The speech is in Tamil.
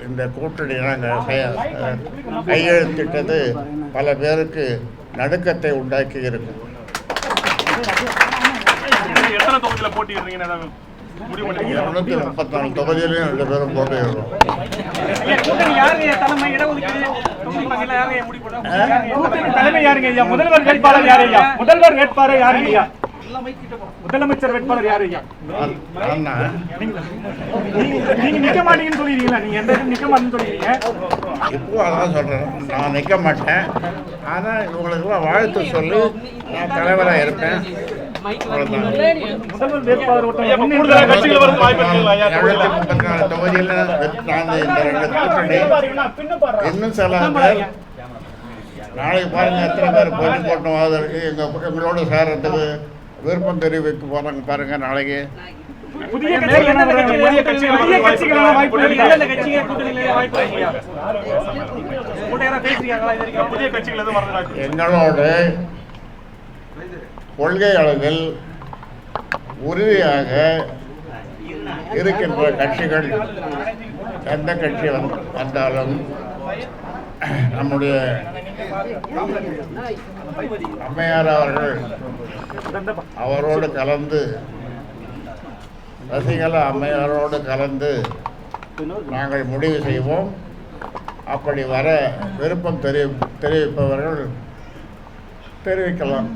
இந்த கூட்டணி நாங்கள் கையெழுத்திட்டது பல பேருக்கு நடுக்கத்தை உண்டாக்கி இருக்கும். எத்தனை தொகுதியில் போட்டிடுறீங்க? 234 தொகுதியிலையும் 2 பேரும் போட்டியிடுறோம். முதல்வர் வேட்பாளர் யார் ஐயா? முதல்வர் வேட்பாளர் யார் ஐயா? முதலமைச்சர் வேட்பாளர் யார் ஐயா? நீங்க நிக்க மாட்டீங்கன்னு சொல்லிடுறீங்களா? நீங்க எந்த நிக்க மாட்டேன்னு சொல்லிடுறீங்க. இப்போ அதான் சொல்றேன், நான் நிக்க மாட்டேன். ஆனா இவங்களுக்குலாம் வாழ்த்து சொல்லி நான் தலைவராக இருப்பேன். முதல்வர் வேட்பாளர் தொகுதியில் இன்னும் சில பேர் நாளைக்கு பாருங்க எத்தனை பேர் போட்டி போட்டோம். எங்களோட சேர்றதுக்கு விருப்பம் தெரிவிக்க போறாங்க பாருங்க. நாளைக்கு எங்களோட கொள்கை அளவில் உறுதியாக இருக்கின்ற கட்சிகள் எந்த கட்சி வந்தாலும் நம்முடைய அம்மையார் அவர்கள் அவரோடு கலந்து, ரசிகலா அம்மையாரோடு கலந்து நாங்கள் முடிவு செய்வோம். அப்படி வர விருப்பம் தெரிவிப்பவர்கள் தெரிவிக்கலாம்.